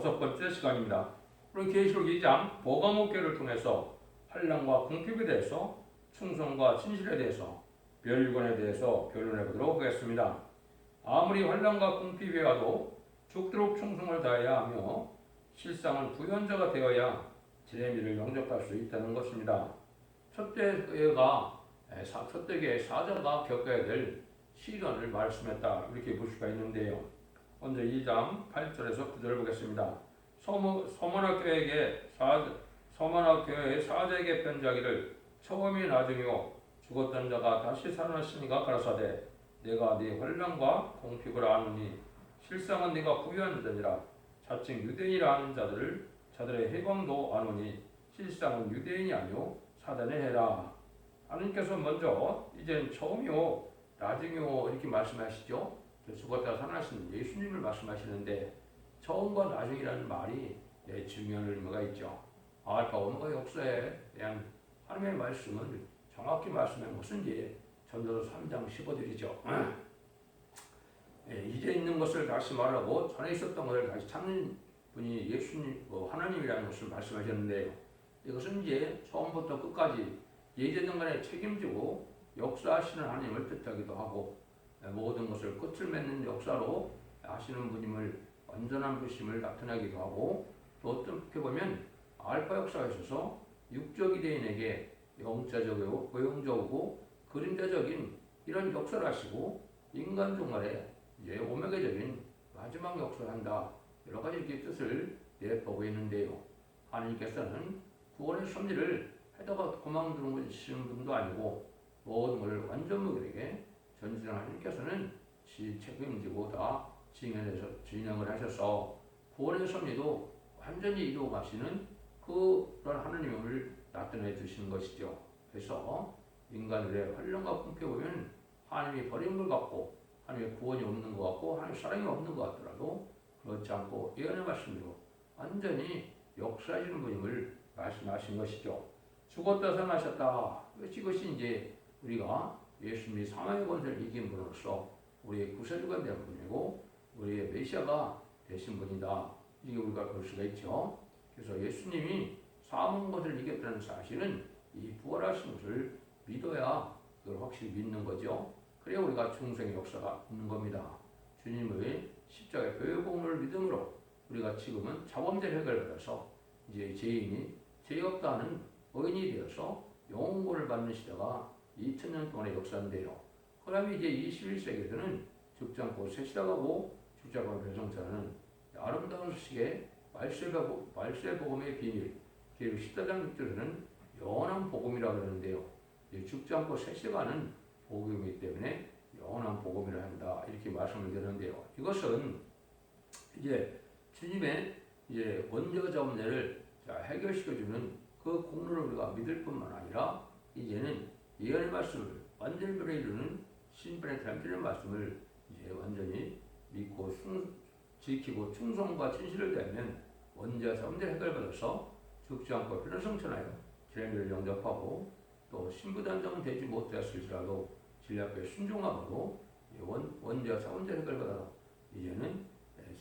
6번째 시간입니다. 오늘 계시록 2장 보가목교를 통해서 환난과 궁핍에 대해서 충성과 진실에 대해서 멸류관에 대해서 변론해 보도록 하겠습니다. 아무리 환난과 궁핍이 와도 죽도록 충성을 다해야 하며 실상은 부연자가 되어야 제미를 영접할 수 있다는 것입니다. 첫째 교회의 사자가 겪어야 될 시련을 말씀했다, 이렇게 볼 수가 있는데요. 먼저 2장 8절에서 9절 보겠습니다. 서머나 교회의 사자에게 편지하기를 처음이 나중이요 죽었던 자가 다시 살아났으니가 가라사대 내가 네 환난과 궁핍을 아느니 실상은 네가 부유한 자니라. 자칭 유대인이라 하는 자들의 해방도 아노니 실상은 유대인이 아니요 사단의 해라. 하나님께서 먼저 이제는 처음이요 나중이요 이렇게 말씀하시죠. 죽었다 살아나신 예수님을 말씀하시는데 처음과 나중이라는 말이 중요한 의미가 있죠. 알파 오메가 역사에 대한 하나님의 말씀을 정확히 말씀한 것은 이제 전도서 3장 15절이죠. 이제 있는 것을 다시 말하고 전에 있었던 것을 다시 찾는 분이 예수님, 하나님이라는 것을 말씀하셨는데요. 이것은 이제 처음부터 끝까지 예전간에 책임지고 역사하시는 하나님을 뜻하기도 하고 모든 것을 끝을 맺는 역사로 하시는 분임을 완전한 부심을 나타내기도 하고 또 어떻게 보면 알파 역사에 있어서 육적 유대인에게 영자적이고 고용적이고 그림자적인 이런 역사를 하시고 인간 종말에 이제 오메가적인 마지막 역사를 한다, 여러 가지 이렇게 뜻을 내보고 있는데요. 하나님께서는 구원의 섭리를 하다가 고망두는 분도 아니고 모든 것을 완전무결에게 전지전 하나님께서는 책임지고 다 진행을 하셔서 구원의 섭리도 완전히 이루어 가시는 그런 하나님을 나타내 주시는 것이죠. 그래서 인간들의 환난과 궁핍에 보면 하나님이 버린 것 같고 하나님의 구원이 없는 것 같고 하나님의 사랑이 없는 것 같더라도 그렇지 않고 예언의 말씀으로 완전히 역사하시는 분임을 말씀하신 것이죠. 죽었다 살아나셨다. 이것이 이제 우리가 예수님이 사망의 권세를 이긴 분으로서 우리의 구세주가 된 분이고 우리의 메시아가 되신 분이다, 이게 우리가 볼 수가 있죠. 그래서 예수님이 사망의 권세를 이겼다는 사실은 이 부활하신 것을 믿어야 그걸 확실히 믿는 거죠. 그래야 우리가 중생의 역사가 있는 겁니다. 주님의 십자가의 보혈공로를 믿음으로 우리가 지금은 자범죄를 해결받아서 이제 죄 없다는 의인이 되어서 영원권을 받는 시대가 2000년 동안의 역사인데요. 그 다음에 이제 21세기에서는 죽지 않고 새 시대가 오고 죽지 않고 배성자는 아름다운 소식의 말세복음의 비밀, 그리고 14장 6절에는 영원한 복음이라고 그러는데요. 죽지 않고 새 시대가는 복음이기 때문에 영원한 복음이라 한다, 이렇게 말씀을 드렸는데요. 이것은 이제 주님의 이제 원죄자 문제를 해결시켜주는 그 공로를 우리가 믿을 뿐만 아니라 이제는 예언의 말씀을 완전히 이루는 신분에 대한 말씀을 이제 완전히 믿고 지키고 충성과 진실을 다하면 원죄자 문제를 해결받아서 죽지 않고 변화성천하여 진리를 영접하고 또 신부단장은 되지 못하였을지라도 진리 앞에 순종함으로 원죄와 사원죄를 해결받아 이제는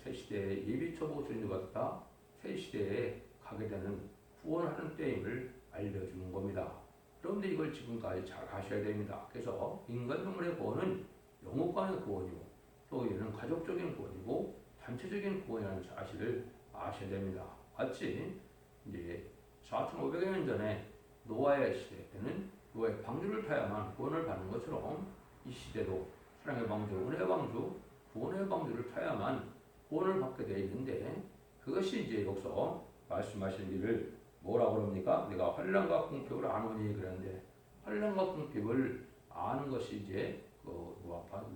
새 시대의 예비초보 주인들과 새 시대에 가게 되는 구원하는 때임을 알려주는 겁니다. 그런데 이걸 지금까지 잘 아셔야 됩니다. 그래서 인간 동물의 구원은 영혼간의 구원이고 또 이는 가족적인 구원이고 단체적인 구원이라는 사실을 아셔야 됩니다. 마치 이제 4,500여 년 전에 노아의 시대 때는 노아의 방주를 타야만 구원을 받는 것처럼 이 시대도 사랑의 방주, 은혜의 방주, 구원의 방주를 타야만 구원을 받게 되어 있는데 그것이 이제 여기서 말씀하신 일을 뭐라고 그럽니까? 내가 환난과 궁핍을 아노니 그랬는데 환난과 궁핍을 아는 것이 이제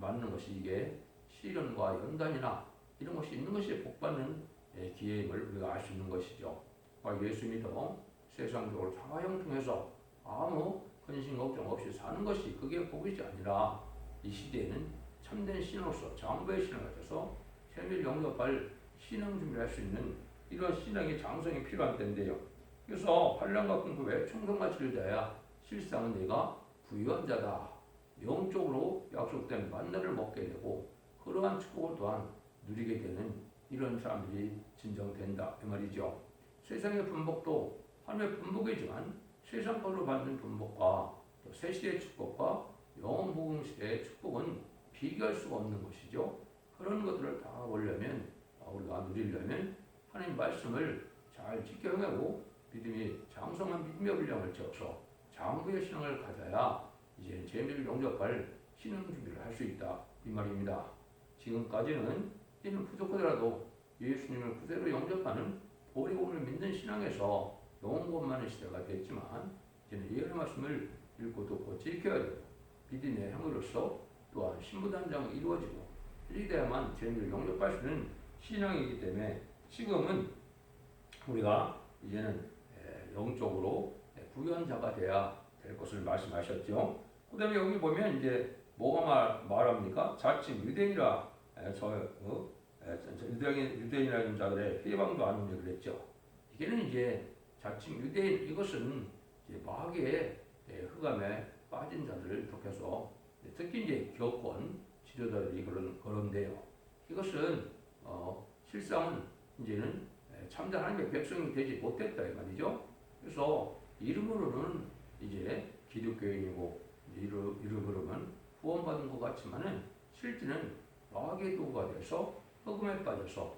맞는 것이 이게 시련과 연단이나 이런 것이 있는 것이 복받는 기회임을 우리가 알 수 있는 것이죠. 예수 믿어 세상적으로 자가형 통해서 아무 근심 걱정 없이 사는 것이 그게 복이지 아니라 이 시대에는 참된 신으로서 장부의 신을 가져서 세밀 영접할 신앙 준비를 할 수 있는 이런 신앙의 장성이 필요한 때인데요. 그래서 환난과 궁핍에 충성과 진리다야 실상은 내가 부유한 자다. 영적으로 약속된 만나를 먹게 되고 그러한 축복을 또한 누리게 되는 이런 사람들이 진정된다 이 말이죠. 세상의 분복도 하나님의 분복이지만 세상 걸로 받는 분복과 또 새시대의 축복과 영원 복음 시대의 축복은 비교할 수가 없는 것이죠. 그런 것들을 다 보려면 우리가 누리려면 하나님 말씀을 잘 지켜 행하고 믿음이 장성한 믿음의 분량을 채워서 장부의 신앙을 가져야 이제 재미를 영접할 신앙 준비를 할 수 있다 이 말입니다. 지금까지는 이는 부족하더라도 예수님을 그대로 영접하는 보리고를 믿는 신앙에서 영원권만의 시대가 됐지만 이제는 예언의 말씀을 읽고 듣고 지켜야 되고 믿음의 행위로서 또한 신부단장이 이루어지고 이렇게 돼야만 재미를 영접할 수 있는 신앙이기 때문에 지금은 우리가 이제는 영적으로 구현자가 돼야 될 것을 말씀하셨죠. 그 다음에 여기 보면 이제 뭐가 말합니까? 자칭 유대인이라 유대인이라는 자들의 해방도 안 오냐 그랬죠. 이게는 이제 자칭 유대인 이것은 이제 마귀의 흑암에 빠진 자들을 독해서 특히 이제 기업권 지도자들이 그런데요. 이것은 실상은 이제는 참된 하나님의 백성이 되지 못했다 이 말이죠. 그래서 이름으로는 이제 기독교인이고 이름으로는 구원받은 것 같지만은 실제는 마귀의 도구가 돼서 흑음에 빠져서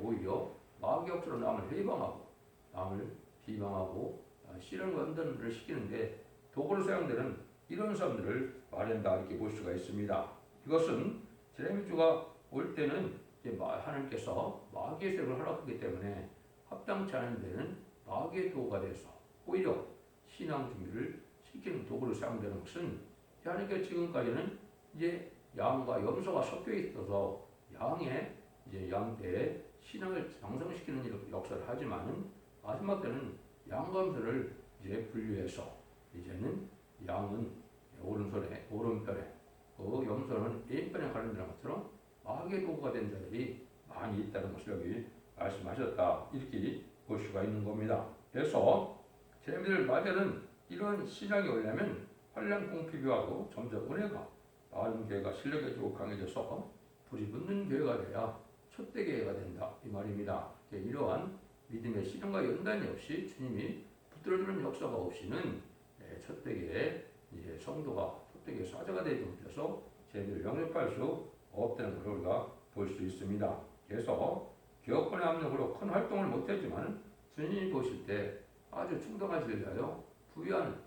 오히려 마귀 업체로 남을 해방하고 남을 비방하고 실현과 연단을 시키는데 도구로 사용되는 이런 사람들을 말한다 이렇게 볼 수가 있습니다. 이것은 제레미주가 올 때는 이제 하나님께서 마귀의 세력을 허락하기 때문에 합당치 않은 데는 마귀의 도구가 돼서 오히려 신앙 준비를 시키는 도구로 사용되는 것은 하나님께서 지금까지는 이제 양과 염소가 섞여 있어서 양의 이제 양대에 신앙을 장성시키는 역사를 하지만은 마지막 때는 양과 염소를 이제 분류해서 이제는 양은 오른편에 염소는 왼편에 가른다는 것처럼 마귀의 도구가 된 자들이 많이 있다는 것을 여기 말씀하셨다 이렇게 볼 수가 있는 겁니다. 그래서 제자들 맞이는 이런 신앙이 오려면 환난공 필요하고 점점 은혜가 많은 교회가 신뢰해지고 강해져서 불이 붙는 교회가 돼야 첫대 교회가 된다 이 말입니다. 이러한 믿음의 실현과 연단이 없이 주님이 붙들어주는 역사가 없이는 첫대 교회 이제 성도가 첫대 교회 사자가 되지 못해서 제대로 영접할 수 없다는 걸 우리가 볼 수 있습니다. 그래서 기업권의 압력으로 큰 활동을 못했지만 주님이 보실 때 아주 충동하시려 하여 부유한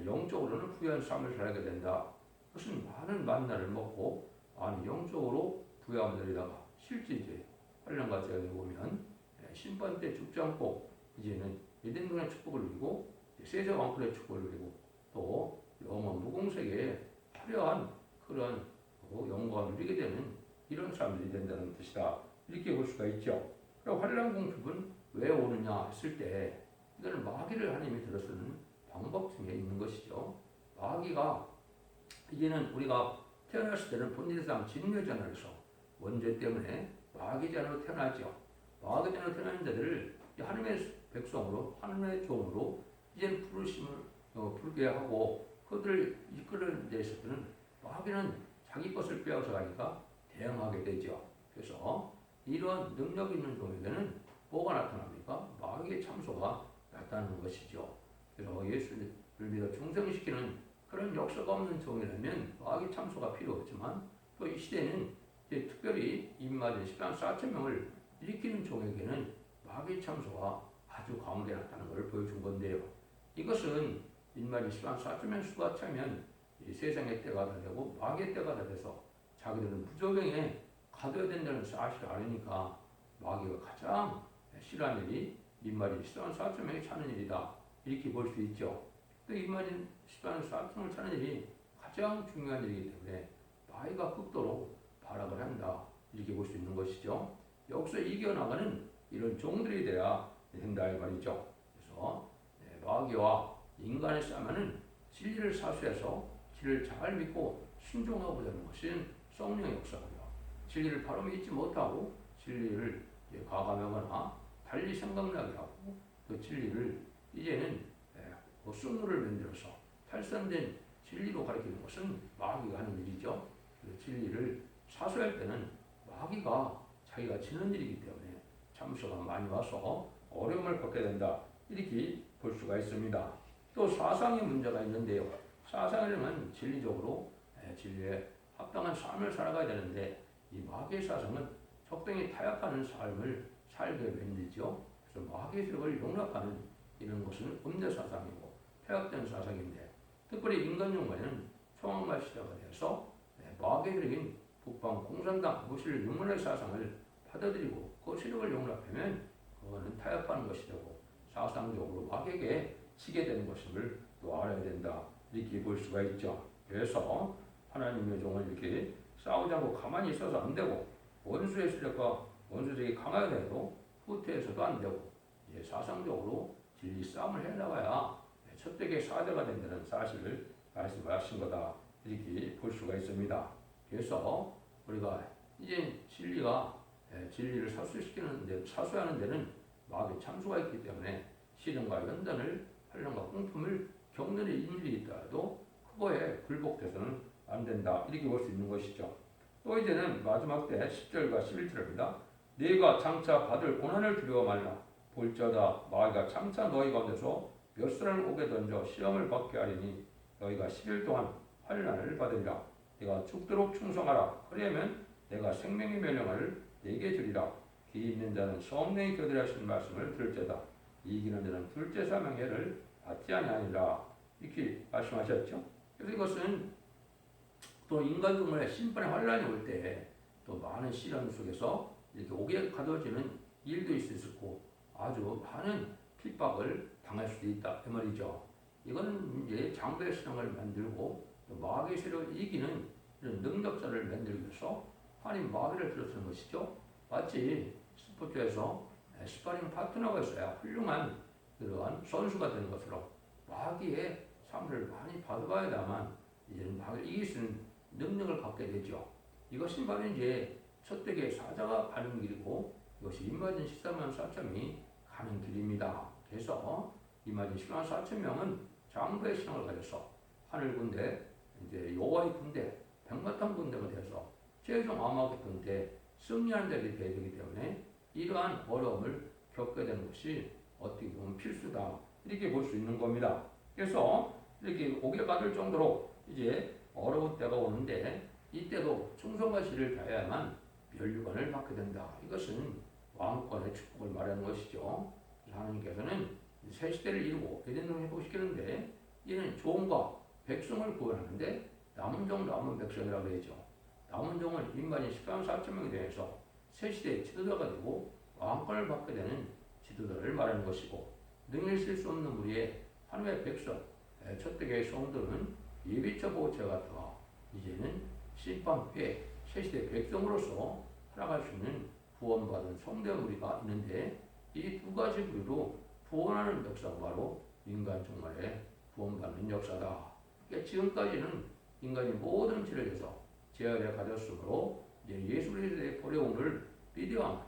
영적으로는 부유한 삶을 살게 된다. 그것은 많은 만나를 먹고 많은 영적으로 부유함들이다가 실제 이제 환난과 재앙에 보면 심판 때 죽지 않고 이제는 에덴동의 축복을 누리고 세자 왕권의 축복을 누리고 또 영원 무공세계에 화려한 그런 영광을 누리게 되는 이런 사람들이 된다는 뜻이다. 이렇게 볼 수가 있죠. 그리고 환난 공습은 왜 오느냐 했을 때 이거는 마귀를 하나님이 들어서는 방법 중에 있는 것이죠. 마귀가 이제는 우리가 태어났을 때는 본질상 진묘전에서 원죄 때문에 마귀전으로 태어나죠. 마귀전으로 태어난 자들을 하나님의 백성으로 하나님의 종으로 이제는 부르게 하고 그들을 이끌는 데 있어서는 마귀는 자기 것을 빼앗아 가니까 대응하게 되죠. 그래서 이런 능력 있는 종에게는 뭐가 나타납니까? 마귀의 참소가 나타나는 것이죠. 그래서 예수를 믿어 중생시키는 그런 역사가 없는 종이라면 마귀 참소가 필요 없지만 또 이 시대는 이제 특별히 입맞은 14만 4천 명을 일으키는 종에게는 마귀 참소가 아주 가운데 나타나는 것을 보여준 건데요. 이것은 입맞은 14만 4천 명 수가 차면 이 세상의 때가 다 되고 마귀의 때가 다 돼서 자기들은 부조병에 가둬야 된다는 사실을 아니까 마귀가 가장 싫어하는 일이 입맞은 14만 4천 명이 차는 일이다. 이렇게 볼 수 있죠. 또 입맞은 14만 4천을 차는 일이 가장 중요한 일이기 때문에 마귀가 극도로 발악을 한다. 이렇게 볼 수 있는 것이죠. 여기서 이겨나가는 이런 종들이 돼야 된다 이 말이죠. 그래서 마귀와 인간의 싸움은 진리를 사수해서 진리를 잘 믿고 순종하고자 하는 것은 성령의 역사고요. 진리를 바로 믿지 못하고 진리를 과감하거나 달리 생각나게 하고 또 진리를 이제는 순으를 만들어서 탈선된 진리로 가리키는 것은 마귀가 하는 일이죠. 진리를 사수할 때는 마귀가 자기가 지는 일이기 때문에 참수가 많이 와서 어려움을 겪게 된다. 이렇게 볼 수가 있습니다. 또 사상의 문제가 있는데요. 사상이라면 진리적으로 진리에 합당한 삶을 살아가야 되는데 이 마귀의 사상은 적당히 타협하는 삶을 살게 만들죠. 그래서 마귀의 세력을 용납하는 이런 것은 음대 사상이고 폐역된 사상인데 특별히 인간용과에는 초강말 시대가 되어서 마귀의 세력인 북방 공산당 무실 유문의 사상을 받아들이고 그 세력을 용납하면 그거는 타협하는 것이 되고 사상적으로 마귀에게 치게 되는 것임을 또 알아야 된다. 이렇게 볼 수가 있죠. 그래서 하나님의 종은 이렇게 싸우지 않고 가만히 있어서 안 되고 원수의 세력과 원수적이 강하게 해도 후퇴해서도 안 되고 사상적으로 진리 싸움을 해나가야 첫대의 사자가 된다는 사실을 말씀하신 거다. 이렇게 볼 수가 있습니다. 그래서 우리가 이제 진리를 사수하는 데는 마귀의 참수가 있기 때문에 시련과 연단을 환란과 공품을 겪는 일이 있더라도 그거에 굴복돼서는 안 된다. 이렇게 볼 수 있는 것이죠. 또 이제는 마지막 때 10절과 11절입니다. 네가 장차 받을 고난을 두려워 말라. 볼지어다 마귀가 장차 너희 가운데서 몇 사람을 오게 던져 시험을 받게 하리니 너희가 10일 동안 환난을 받으리라. 네가 죽도록 충성하라. 그러면 내가 생명의 명령을 네게 주리라. 귀 있는 자는 성령이 교들하시는 말씀을 들을지어다. 이기는 자는 둘째 사명의 해를 받지 아니하리라. 이렇게 말씀하셨죠. 그래서 이것은 또 인간 동물의 심판의 환란이 올 때 또 많은 시련 속에서 이렇게 옥에 가둬지는 일도 있을 수 있고 아주 많은 핍박을 당할 수도 있다. 그 말이죠. 이거는 이제 장대의 신앙을 만들고 또 마귀의 세력을 이기는 이런 능력자를 만들기 위해서 하나님 마귀를 들어서는 것이죠. 마치 스포츠에서 스파링 파트너가 있어야 훌륭한 그러한 선수가 되는 것처럼 마귀의 상대를 많이 받아봐야만 이제는 마귀를 이길 수 있는 능력을 갖게 되죠. 이것이 바로 이제 첫대의 사자가 가는 길이고 이것이 임마진 14만 4천이 가는 길입니다. 그래서 임마진 14만 4천 명은 장부의 신앙을 가져서 하늘 군대, 이제 여호와의 군대, 백마탄 군대가 되어서 최종 아마겟 군대 승리하는 자들이 되어야 되기 때문에 이러한 어려움을 겪게 되는 것이 어떻게 보면 필수다. 이렇게 볼 수 있는 겁니다. 그래서 이렇게 옥에 가둘 정도로 이제 어려운 때가 오는데 이때도 충성과 지를 다해야만 멸류관을 받게 된다. 이것은 왕권의 축복을 말하는 것이죠. 하나님께서는 새 시대를 이루고 에덴을 회복시키는데 이는 종과 백성을 구원하는데 남은 종 남은 백성이라고 되죠. 남은 종은 인간이 14만 4천 명에 대해서 새 시대의 지도자가 되고 왕권을 받게 되는 지도자를 말하는 것이고 능히 쓸 수 없는 우리의 하나님의 백성 첫대의 성도는 예비처 보호체가 더 이제는 심판회 새시대 백성으로서 살아갈 수 있는 구원받은 성대 무리가 있는데 이 두 가지 부류로 구원하는 역사가 바로 인간 종말의 구원받는 역사다. 그러니까 지금까지는 인간이 모든 죄를 해서 죄악에 가졌으므로 이제 예수 그리스도의 보혜움을 비대한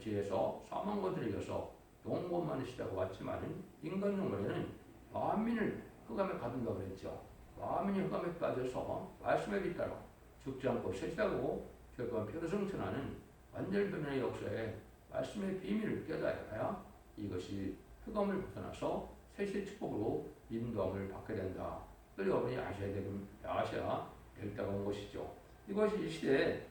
죄에서 사망 것을 이겨서 영원만의 시대가 왔지만 인간 종말에는 만민을 흑암에 가둔다고 그랬죠. 만민이 흑암에 빠져서 말씀에 뒤따라 죽지 않고 세시하고 결국은 표승천하는 완전 변화의 역사에 말씀의 비밀을 깨달아야 이것이 흑암을 벗어나서 세시의 축복으로 인도함을 받게 된다. 그걸 여러분이 아셔야 될 때가 온 것이죠. 이것이 이 시대에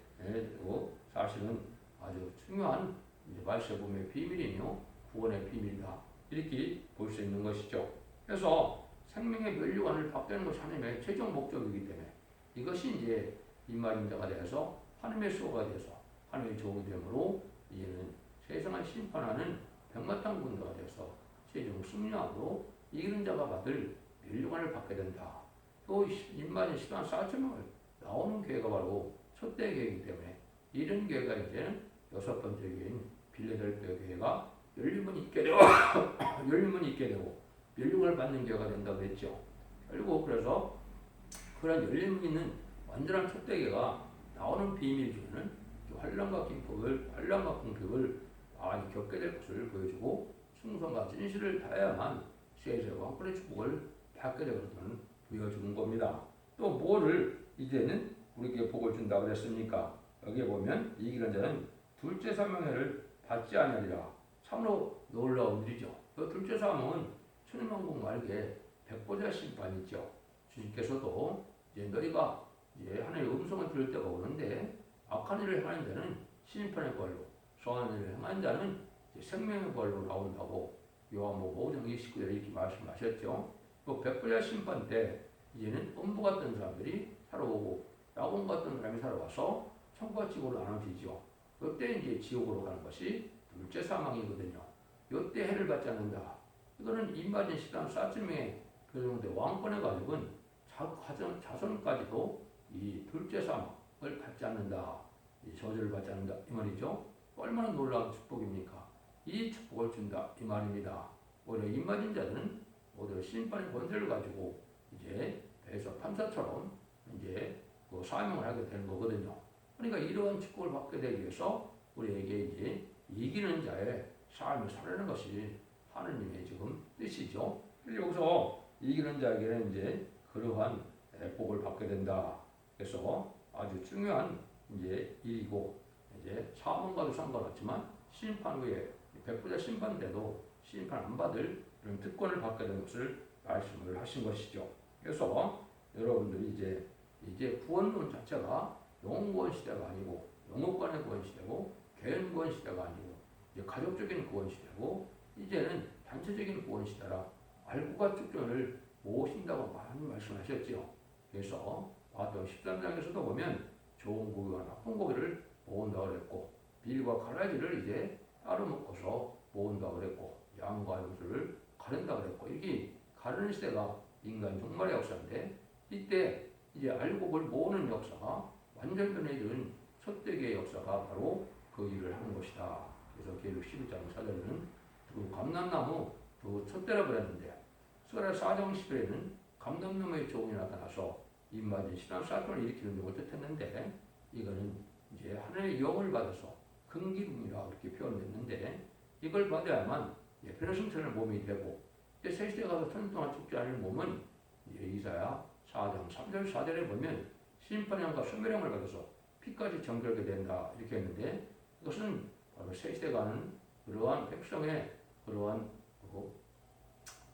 사실은 아주 중요한 말세봄의 비밀이며 구원의 비밀이다. 이렇게 볼 수 있는 것이죠. 그래서 생명의 멸류관을 받게 하는 것이 하나님의 최종 목적이기 때문에 이것이 이제 임마임자가 되어서 하나님의 수호가 되어서 하나님의 종이 되므로 이제는 세상을 심판하는 백마탄 군대가 되어서 최종 승리함으로 이기는 자가 받을 멸류관을 받게 된다. 또 임마진 10만 4천 명을 나오는 교회가 바로 첫대 교회이기 때문에 이런 교회가 이제는 여섯 번째 교회인 빌레델피아 교회가 열림문이 있게 되고 열림문이 있게 되고 멸류관을 받는 교회가 된다고 했죠. 결국 그래서 그런 열림문 있는 완전한 첫대교가 나오는 비밀 중에는 환란과 공격을 많이 겪게 될 것을 보여주고 충성과 진실을 다해야만 세세 왕권의 축복을 받게 될 것을 보여주는 겁니다. 또 뭐를 이제는 우리에게 복을 준다고 그랬습니까? 여기에 보면 이기는 자는 둘째 사명회를 받지 아니하리라. 참으로 놀라운 일이죠. 그 둘째 사명은 천인만국 말기에 백보자 심판이죠. 주님께서도 이제 너희가 이제 하나님의 음성을 들을 때가 오는데 악한 일을 행하는 자는 심판의 벌로, 선한 일을 행하는 자는 생명의 벌로 나온다고 요한복음 5장 29절에 이렇게 말씀하셨죠. 그 백보자 심판 때 이제는 음부 같은 사람들이 살아오고 야곱 같은 사람이 살아와서 천국과 지옥으로 나눠지죠. 이때 이제 지옥으로 가는 것이 둘째 사망이거든요. 이때 해를 받지 않는다. 이거는 임마진 시간 사쯤에 교정대 왕권의 가족은 자손까지도 이 둘째 사망을 받지 않는다. 이 저주를 받지 않는다. 이 말이죠. 얼마나 놀라운 축복입니까? 이 축복을 준다. 이 말입니다. 오히려 임마진 자들은 오히려 심판의 권세를 가지고 이제 배에서 판사처럼 이제 그 사명을 하게 되는 거거든요. 그러니까 이러한 축복을 받게 되기 위해서 우리에게 이제 이기는 자의 삶을 살아내는 것이 하느님의 지금 뜻이죠. 여기서 이기는 자에게는 이제 그러한 복을 받게 된다. 그래서 아주 중요한 이제 일이고 이제 사망과도 상관없지만 심판 후에 백부자 심판 때도 심판 안 받을 이런 특권을 받게 된 것을 말씀을 하신 것이죠. 그래서 여러분들이 이제 구원론 자체가 영구원 시대가 아니고 영업관의 구원 시대고 개인 구원 시대가 아니고 이제 가족적인 구원 시대고 이제는 단체적인 구원 시대라 알고가 축전을 모으신다고 많이 말씀하셨지요. 그래서 마태복음 13장에서도 보면 좋은 고기와 나쁜 고기를 모은다고 그랬고 밀과 가라지를 이제 따로 먹고서 모은다고 그랬고 양과 염소를 가른다고 그랬고 이게 가르는 시대가 인간 종말의 역사인데 이때 이제 알곡을 모으는 역사가 완전 변해진 첫대기의 역사가 바로 그 일을 하는 것이다. 그래서 계율 11장 4절에는 그 감람나무 그 첫대라 그랬는데 스가랴 4장 10절에는 감람나무의 종이 나타나서 입맞은 신앙 사건을 일으키는 데 못했는데 이거는 이제 하나님의 영을 받아서 금기름이라 그렇게 표현됐는데 이걸 받아야만 변화 승천의 몸이 되고 이제 새 시대 가서 천년 동안 죽지 않을 몸은 이사야 4장 3절 4절에 보면 심판형과 소멸형을 받아서 피까지 정결게 된다 이렇게 했는데 이것은 바로 새 시대 가는 그러한 백성의 그러한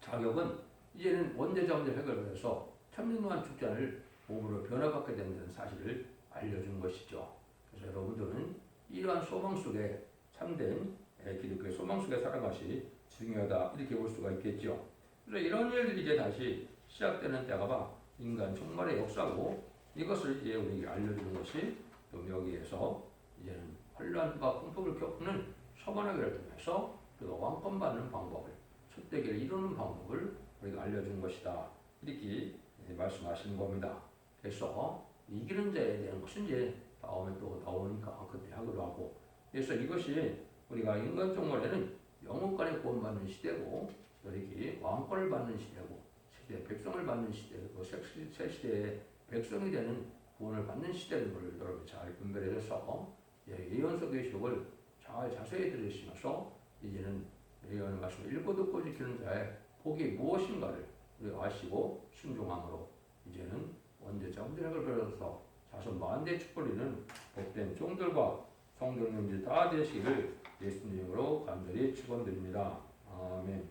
자격은 이제는 원죄자원죄 해결받아서 천년 동안 죽지 않을 몸으로 변화받게 된다는 사실을 알려준 것이죠. 그래서 여러분들은 이러한 소망 속에 참된 기독교의 소망 속에 살아가는 것이 중요하다 이렇게 볼 수가 있겠죠. 그래서 이런 일들이 이제 다시 시작되는 때가 봐 인간 종말의 역사고 이것을 이제 우리에게 알려주는 것이 또 여기에서 이제는 혼란과 공포를 겪는 서반하기를 통해서 그 왕권 받는 방법을 첫대기를 이루는 방법을 우리가 알려주는 것이다 이렇게 말씀하시는 겁니다. 그래서 이기는 자에 대한 것은 이제 다음에 또 나오니까 그때 하기로 하고 그래서 이것이 우리가 인간 종말에는 영혼간의 구원받는 시대고 이렇게 왕권을 받는 시대고 시대 백성을 받는 시대고 새 시대의 백성이 되는 구원을 받는 시대를 여러분 잘 분별해서 예언서 계시록을 잘 자세히 들으시면서 이제는 예언의 말씀을 읽고 듣고 지키는 자의 복이 무엇인가를 우리가 아시고 순종함으로 이제는 원죄자 훈련을 배워서 자손 만대 축복이는 복된 종들과 성도님들 다 되시기를 예수님으로 간절히 축원드립니다. 아멘.